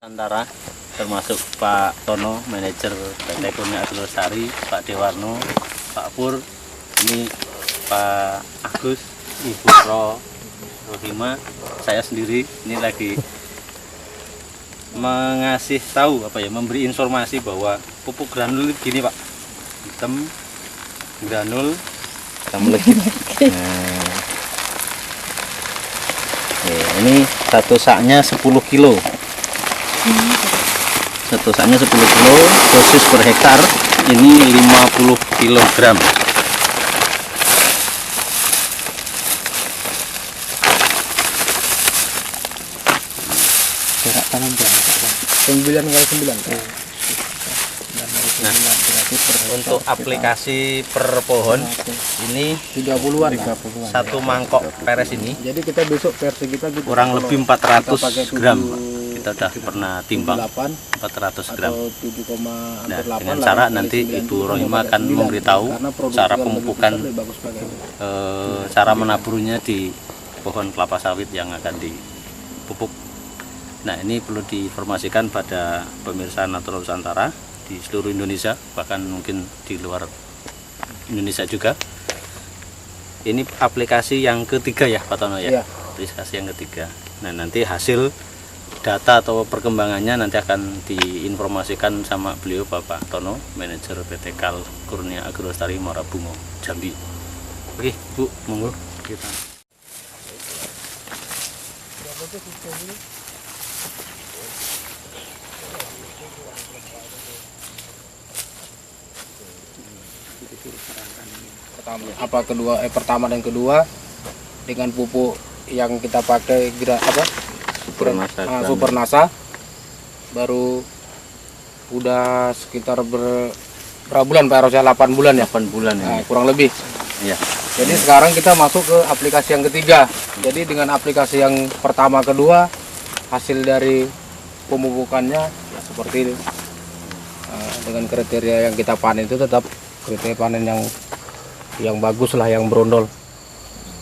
Antara termasuk Pak Tono, manajer PT Kurnia Agrosari, Pak Dewarno, Pak Pur, ini Pak Agus, Ibu Rohima, saya sendiri ini lagi mengasih tahu memberi informasi bahwa pupuk granul gini Pak, hitam granul hitam legit. Ini satu saknya 10 kilo. Satu saknya 10 kilo, dosis per hektar ini 50 kg. Jarak tanam berapa? 9x9. Nah, untuk aplikasi per pohon ini 30-an. satu mangkok peres ini. Jadi kita besok versi kita gitu, Kurang lebih 400 gram. Kita sudah pernah timbang 400 gram. Nah, dengan cara nanti Ibu Rohima akan memberitahu cara pemupukan, cara menaburnya di pohon kelapa sawit yang akan dipupuk. Nah, ini perlu diinformasikan pada pemirsa Natural Nusantara di seluruh Indonesia, bahkan mungkin di luar Indonesia juga. Ini aplikasi yang ketiga ya Pak Tono ya? Iya. Aplikasi yang ketiga. Nah, nanti hasil data atau perkembangannya nanti akan diinformasikan sama beliau Bapak Tono, manajer PT Kurnia Agrosari Muara Bungo, Jambi. Oke Bu, monggo kita. Pertama dan kedua dengan pupuk yang kita pakai Supernasa baru udah sekitar berapa bulan Pak Eros ya? 8 bulan ya? 8 bulan ya. Nah, kurang lebih. Iya. Jadi sekarang kita masuk ke aplikasi yang ketiga. Jadi dengan aplikasi yang pertama kedua, hasil dari pemupukannya ya seperti ini. Dengan kriteria yang kita panen itu tetap kriteria panen yang bagus lah, yang berondol.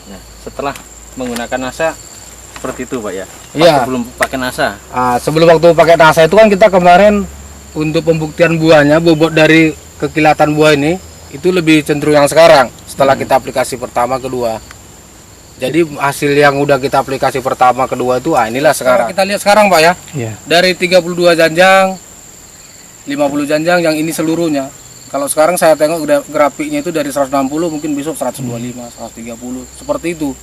Nah, setelah menggunakan NASA seperti itu Pak ya? Iya. Sebelum pakai NASA? Sebelum waktu pakai NASA itu kan kita kemarin untuk pembuktian buahnya, bobot dari kekilatan buah ini itu lebih cenderung yang sekarang setelah kita aplikasi pertama kedua. Jadi hasil yang udah kita aplikasi pertama kedua itu inilah sekarang. Kita lihat sekarang Pak ya. Iya. Dari 32 janjang, 50 janjang yang ini seluruhnya. Kalau sekarang saya tengok grafiknya itu dari 160 mungkin besok 125, 130 seperti itu.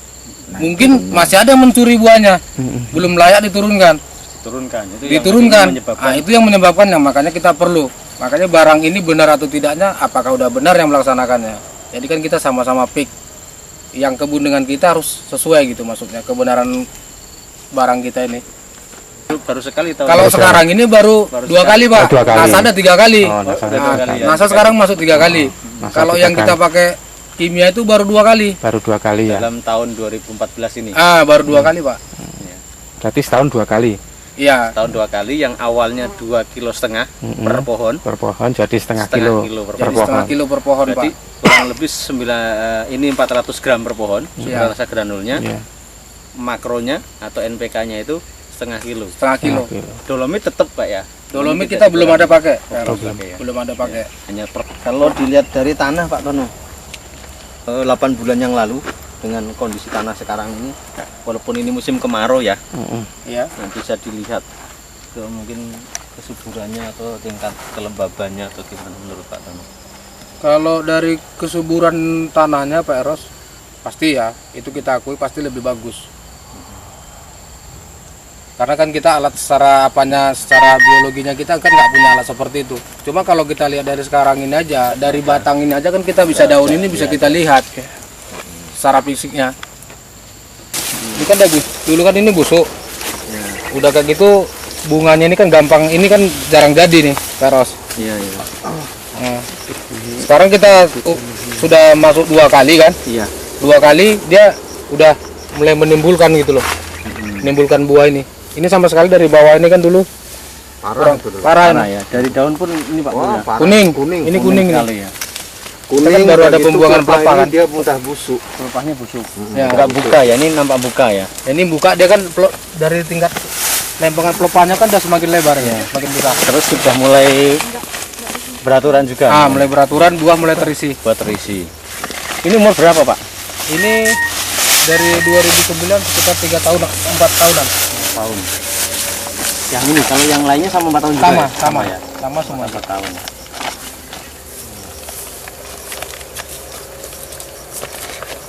Mungkin masih ada yang mencuri buahnya, belum layak diturunkan. Diturunkan. Itu yang menyebabkan, makanya kita perlu. Makanya barang ini benar atau tidaknya, apakah udah benar yang melaksanakannya. Jadi kan kita sama-sama pick. Yang kebun dengan kita harus sesuai gitu maksudnya, kebenaran barang kita ini. Baru sekali tahu. Kalau sekarang ini baru 2 kali Pak. Dua kali. NASA ada 3 kali. NASA sekarang masuk 3 kali. Kalau yang kita pakai kimia itu baru 2 kali. Baru 2 kali ya. Dalam tahun 2014 ini. Baru 2 kali Pak. Berarti setahun 2 kali. Iya. Tahun 2 kali, yang awalnya 2,5 kilo per pohon. Per pohon jadi setengah kilo per pohon. Setengah kilo per pohon Berarti Pak. kurang lebih 400 gram per pohon. Iya. Rasa granulnya. Iya. Makronya atau NPK-nya itu setengah kilo. Setengah kilo. Dolomit tetap Pak ya. Dolomit kita belum ada pakai. Belum ada pakai. Hanya kalau dilihat dari tanah Pak Tono, 8 bulan yang lalu dengan kondisi tanah sekarang ini, walaupun ini musim kemarau ya, Iya. nah bisa dilihat ke mungkin kesuburannya atau tingkat kelembabannya atau gimana menurut Pak Tono? Kalau dari kesuburan tanahnya Pak Eros, pasti ya, itu kita akui pasti lebih bagus. Karena kan kita alat secara biologinya kita kan nggak punya alat seperti itu. Cuma kalau kita lihat dari sekarang ini aja, dari batang ini aja kan kita bisa daun ini bisa kita lihat secara fisiknya. Ini kan dulu kan ini busuk. Udah kayak gitu bunganya ini kan gampang, ini kan jarang jadi nih Pak Eros. Iya. Nah, sekarang kita sudah masuk 2 kali kan? Iya. 2 kali dia udah mulai menimbulkan gitu loh, menimbulkan buah ini. Ini sama sekali dari bawah ini kan dulu parah ya. Dari daun pun ini Pak. Kuning. Ini kuning kali ya. Kuning baru ada pembuangan pelepah kan? Dia mudah busuk. Pelepahnya busuk. Ya, Enggak buka ya, ini nampak buka ya. Ini buka dia kan dari tingkat lempengan pelepahnya kan udah semakin lebar ya, semakin besar. Terus sudah mulai beraturan juga. Mulai beraturan, buah mulai terisi. Buat terisi. Ini umur berapa, Pak? Ini dari 2009 sekitar 3 tahun, 4 tahunan. Tahun. Yang ini, kalau yang lainnya sama 4 tahun juga. Sama ya? Sama semua 4 tahun.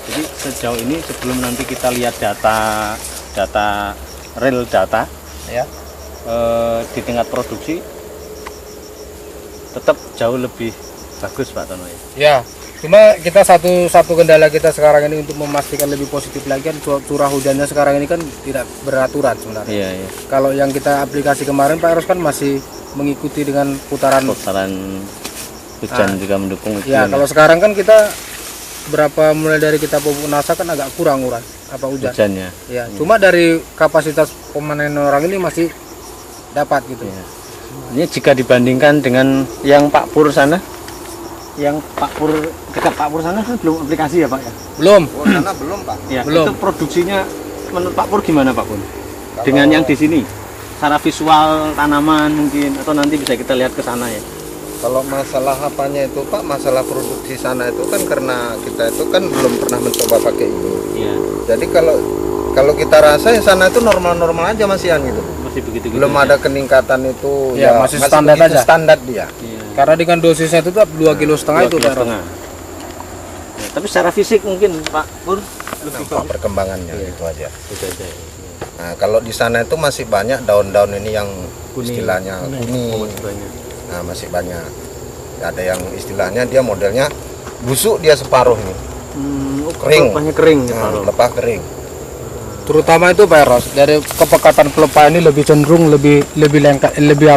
Jadi sejauh ini sebelum nanti kita lihat real data ya. Di tingkat produksi tetap jauh lebih bagus, Pak Tono ya. Ya, cuma kita satu kendala kita sekarang ini untuk memastikan lebih positif lagi kan curah hujannya sekarang ini kan tidak beraturan sebenarnya. Iya. Kalau yang kita aplikasi kemarin Pak Eros kan masih mengikuti dengan putaran hujan juga mendukung itu. Ya, kalau sekarang kan kita mulai dari kita pupuk NASA kan agak kurang hujannya. Ya, cuma dari kapasitas pemanen orang ini masih dapat gitu. Ya. Ini jika dibandingkan dengan yang Pak Pur sana, yang dekat Pak Pur sana kan belum aplikasi ya Pak ya? Belum. Oh, sana belum Pak. Ya, belum. Itu produksinya menurut Pak Pur gimana Pak Pur? Dengan yang di sini, secara visual tanaman mungkin, atau nanti bisa kita lihat ke sana ya? Kalau masalah apanya itu Pak, masalah produksi sana itu kan karena kita itu kan belum pernah mencoba pakai ini. Iya. Jadi kalau kita rasa ya sana itu normal-normal aja masihan gitu. Masih begitu. Belum ada keningkatan itu Ya, masih standar aja. Standar dia. Iya. Karena dengan dosisnya itu 2,5 kilo itu Pak Eros. Ya, tapi secara fisik mungkin Pak Pur Nampak perkembangannya gitu aja. Itu aja. Nah, kalau di sana itu masih banyak daun-daun ini yang Kuning. istilahnya kuning. Banyak. Nah, masih banyak. Ada yang istilahnya dia modelnya busuk dia separuh ini. Kering. Pelepahnya kering ya, Nah, Pak. pelepah kering. Terutama itu Pak Eros, dari kepekatan pelepah ini lebih cenderung lebih lengkap, lebih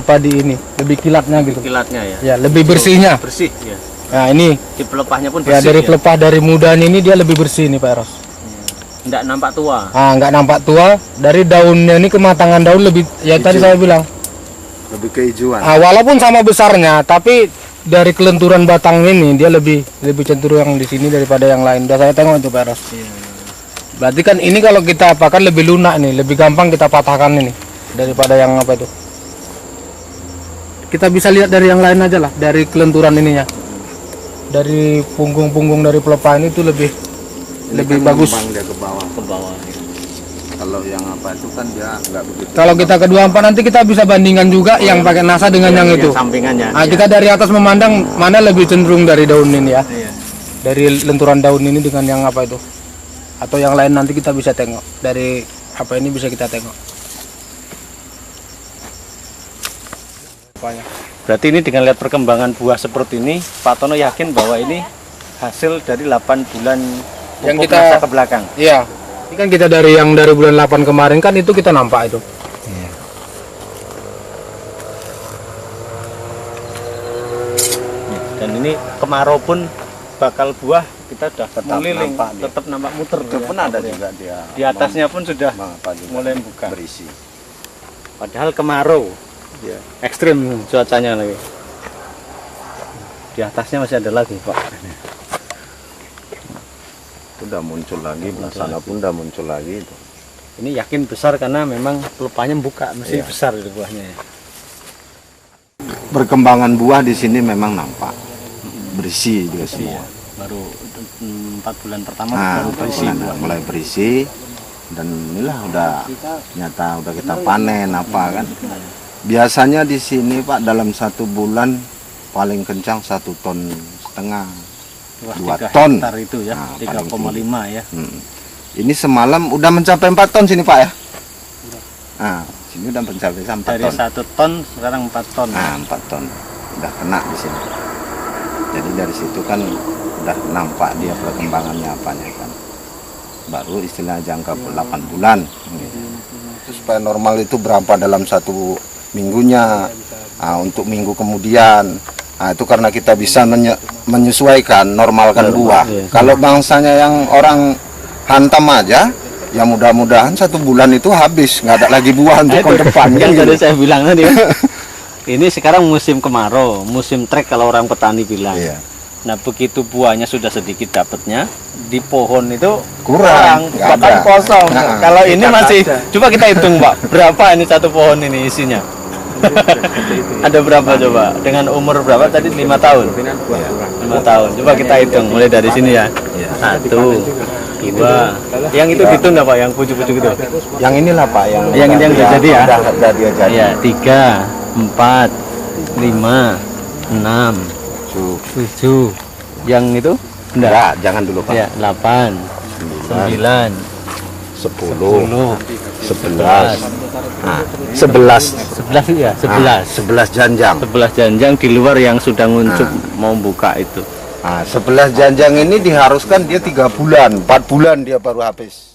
lebih kilatnya gitu. Kilatnya ya. Ya, lebih bersihnya. Bersih ya. Nah, ini Di pelepahnya pun ya bersih. dari pelepah dari mudanya ini dia lebih bersih nih Pak Eros. Enggak nampak tua. Nggak nampak tua, dari daunnya ini kematangan daun lebih ya tadi saya bilang. Lebih kehijauan. Walaupun sama besarnya, tapi dari kelenturan batang ini dia lebih cenderung yang di sini daripada yang lain. Udah saya tengok itu Pak Eros. Berarti kan ini kalau kita apakan lebih lunak nih, lebih gampang kita patahkan ini daripada yang apa itu. Kita bisa lihat dari yang lain aja lah, dari kelenturan ininya. Dari punggung-punggung dari pelepah ini tuh lebih Kan bagus. ngembang dia ke bawah. Ke bawah. Ya. Kalau yang apa itu kan dia nggak begitu. Kalau kita kedua empat nanti kita bisa bandingkan juga yang pakai NASA dengan yang itu. Sampingannya. Kita dari atas memandang mana lebih cenderung dari daun ini ya. Iya. Dari lenturan daun ini dengan yang apa itu. Atau yang lain nanti kita bisa tengok. Dari apa ini bisa kita tengok. Berarti ini dengan lihat perkembangan buah seperti ini, Pak Tono yakin bahwa ini hasil dari 8 bulan Yang pupuk kita- NASA ke belakang. Iya. Ini kan kita dari bulan 8 kemarin kan itu kita nampak itu. Dan ini kemarau pun bakal buah kita sudah Tetap meliling, nampak dia. tetap nampak muter. Itu ya, pun ada Pak Pur ya. juga dia. Di atasnya pun sudah mulai buka. berisi. Padahal kemarau, Ya. ekstrim cuacanya lagi. Di atasnya masih ada lagi Pak. Itu udah muncul lagi, sana pun udah muncul lagi itu. Ini yakin besar karena memang pelepahnya buka, mesti Iya. besar itu buahnya ya. Perkembangan buah di sini memang nampak berisi dia semua. Baru 4 bulan pertama Nah, baru berisi buah. mulai berisi dan inilah udah nyata udah kita panen apa kan. Biasanya di sini Pak dalam 1 bulan paling kencang 1,5 ton. Wah, 2 3 ton. hektar itu ya, Nah, 3,5 ya. Ini semalam udah mencapai 4 ton sini Pak ya. Nah, sini udah mencapai 4 Dari ton. 1 ton sekarang 4 ton. Nah, 4 ton udah kena di sini. Jadi dari situ kan udah nampak dia perkembangannya apanya kan. Baru istilah jangka 8 bulan. Itu supaya normal itu berapa dalam 1 minggunya. Nah, untuk minggu kemudian. Nah, itu karena kita bisa menyesuaikan, normalkan buah. iya. Kalau bangsanya yang orang hantam aja, ya mudah-mudahan 1 bulan itu habis, nggak ada lagi buah untuk tahun depan. Yang gitu. tadi saya bilang tadi. Ini sekarang musim kemarau, musim trek kalau orang petani bilang. Iya. Nah begitu buahnya sudah sedikit dapatnya, di pohon itu Kurang, nggak bahkan ada. kosong. Nah, Kalau ini kita masih, ada. coba kita hitung Pak, berapa ini satu pohon ini isinya? Ada berapa coba? Dengan umur berapa tadi? 5 tahun? 5 tahun, coba kita hitung mulai dari sini ya. 1, 2, yang itu gitu enggak Pak, yang pucuk-pucuk itu? Yang inilah Pak, Yang ini yang udah jadi ya? Udah dia jadi. Ya, 3, 4, 5, 6, 7, yang itu? Enggak. Ya, jangan dulu Pak. Ya, 8, 9, 10, 11, 11. 11 ya, 11. 11 janjang. 11 janjang di luar yang sudah nguncup mau buka itu. 11 janjang ini diharuskan dia 3 bulan, 4 bulan dia baru habis.